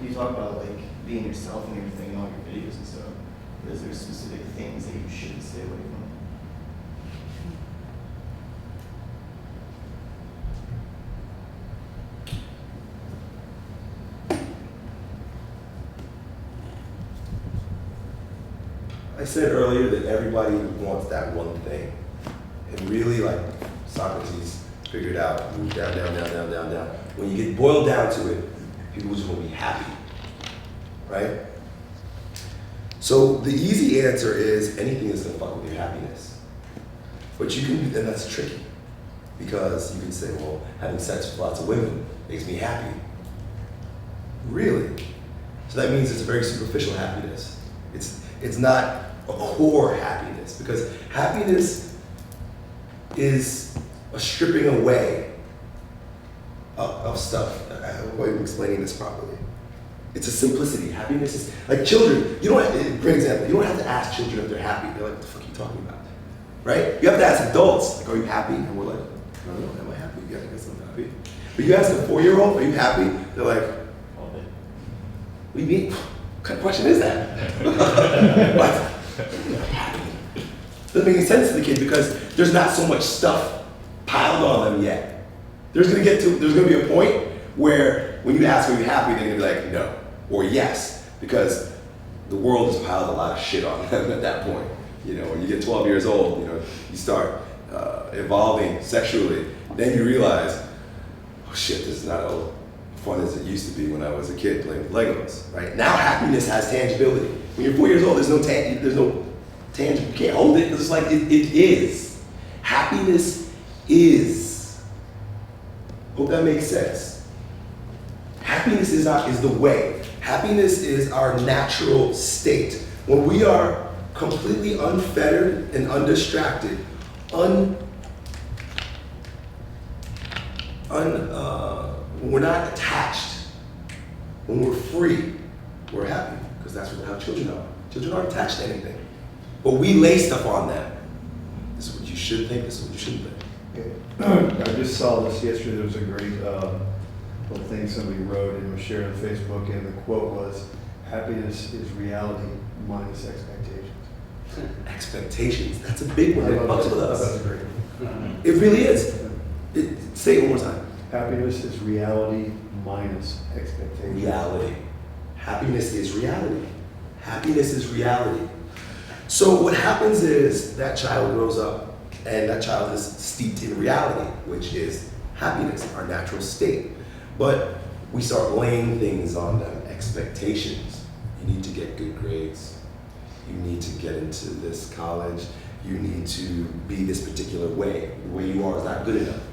you talk about like being yourself and everything in all your videos and stuff. Is there specific things that you should stay away from? I said earlier that everybody wants that one thing. And really, like Socrates figured out, move down, down, down, down, down, down. When you get boiled down to it, people just want to be happy, right? So the easy answer is anything that's gonna fuck with your happiness. But you can, and that's tricky. Because you can say, well, having sex with lots of women makes me happy. Really? So that means it's a very superficial happiness. It's not a core happiness, because happiness is a stripping away of stuff. I hope I'm explaining this properly. It's a simplicity. Happiness is like children. You don't have, great example. You don't have to ask children if they're happy. They're like, what the fuck are you talking about? Right? You have to ask adults, like, are you happy? And we're like, I don't know, am I happy? Yeah, I guess I'm happy. But you ask a 4-year-old, are you happy? They're like, what do you mean? What kind of question is that? What? Doesn't make any sense to the kid because there's not so much stuff piled on them yet. There's gonna be a point where when you ask, are you happy, they're gonna be like, no, or yes, because the world has piled a lot of shit on them at that point. You know, when you get 12 years old, you know, you start evolving sexually, then you realize, oh shit, this is not as fun as it used to be when I was a kid playing with Legos, right? Now happiness has tangibility. When you're 4 years old, there's no tangible, you can't hold it. It's like, it is. Happiness is. Hope that makes sense. Happiness is the way. Happiness is our natural state. When we are completely unfettered and undistracted, we're not attached. When we're free, we're happy, because that's how children are. Children aren't attached to anything. But we lay stuff on them. This is what you should think, this is what you shouldn't think. I just saw this yesterday. There was a great little thing somebody wrote and was shared on Facebook, and the quote was, "Happiness is reality minus expectations." Expectations, that's a big one. It fucks with us. That's great. It really is. Say it one more time. Happiness is reality minus expectations. Reality. Happiness is reality. Happiness is reality. So what happens is that child grows up and that child is steeped in reality, which is happiness, our natural state. But we start laying things on them, expectations. You need to get good grades. You need to get into this college. You need to be this particular way. The way you are is not good enough.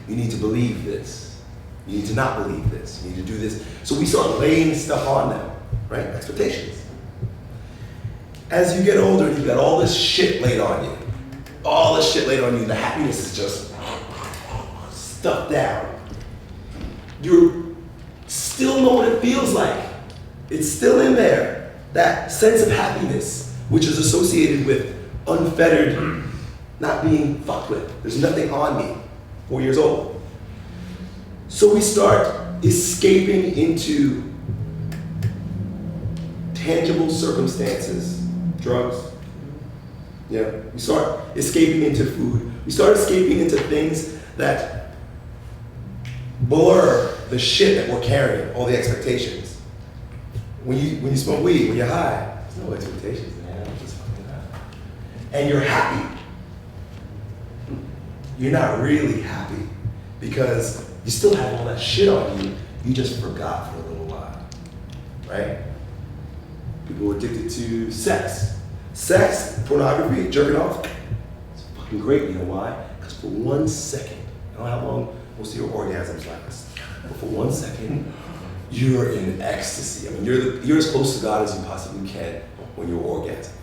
You need to believe this. You need to not believe this. You need to do this. So we start laying stuff on them, right? Expectations. As you get older, you've got all this shit laid on you. All this shit laid on you. The happiness is just stuffed down. You still know what it feels like. It's still in there. That sense of happiness, which is associated with unfettered, not being fucked with. There's nothing on me. 4 years old. So we start escaping into tangible circumstances. Drugs. Yeah. We start escaping into food. We start escaping into things that blur the shit that we're carrying, all the expectations. When you smoke weed, when you're high, there's no expectations, man. I'm just fucking high. And you're happy. You're not really happy because you still have all that shit on you. You just forgot for a little while, right? People are addicted to sex. Sex, pornography, jerking off, it's fucking great. You know why? Because for 1 second, I don't know how long most of your orgasms last, but for 1 second, you're in ecstasy. I mean, you're as close to God as you possibly can when you're orgasming.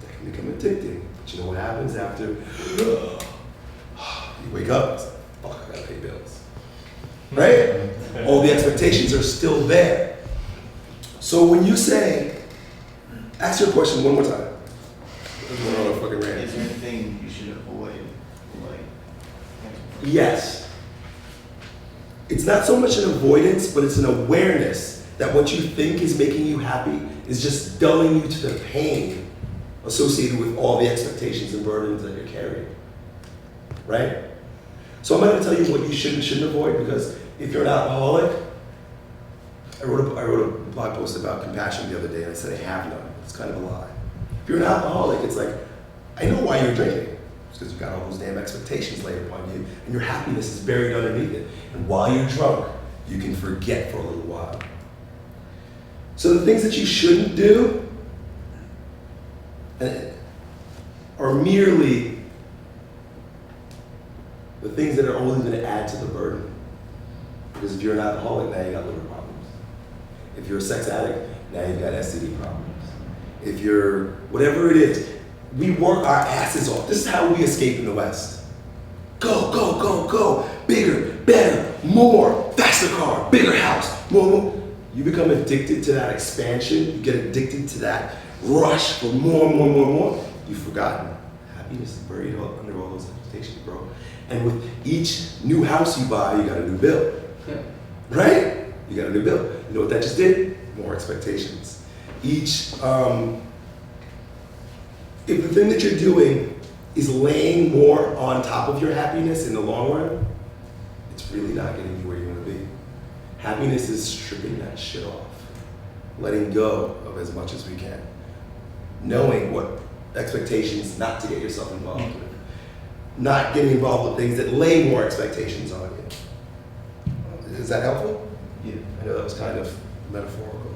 That can become addicting. But you know what happens after? You wake up, fuck, I gotta pay bills. Right? All the expectations are still there. So when you say, ask your question one more time. Is there anything you should avoid? Like, Yes. It's not so much an avoidance, but it's an awareness that what you think is making you happy is just dulling you to the pain associated with all the expectations and burdens that you're carrying, right? So I'm going to tell you what you should and shouldn't avoid, because if you're an alcoholic, I wrote a blog post about compassion the other day, and I said I have none. It's kind of a lie. If you're an alcoholic, it's like, I know why you're drinking. It's because you've got all those damn expectations laid upon you, and your happiness is buried underneath it. And while you're drunk, you can forget for a little while. So the things that you shouldn't do are merely the things that are only going to add to the burden. Because if you're an alcoholic, now you got liver problems. If you're a sex addict, now you've got STD problems. If you're whatever it is, we work our asses off. This is how we escape in the West. Go, go, go, go. Bigger, better, more, faster car, bigger house, more. You become addicted to that expansion. You get addicted to that rush for more. You've forgotten. Happiness is buried under all those expectations, bro. And with each new house you buy, you got a new bill. Right? You got a new bill. You know what that just did? More expectations. If the thing that you're doing is laying more on top of your happiness in the long run, it's really not getting you where you want to be. Happiness is stripping that shit off. Letting go of as much as we can. Knowing what expectations not to get yourself involved with. Not getting involved with things that lay more expectations on you. Is that helpful? Yeah. I know that was kind of metaphorical.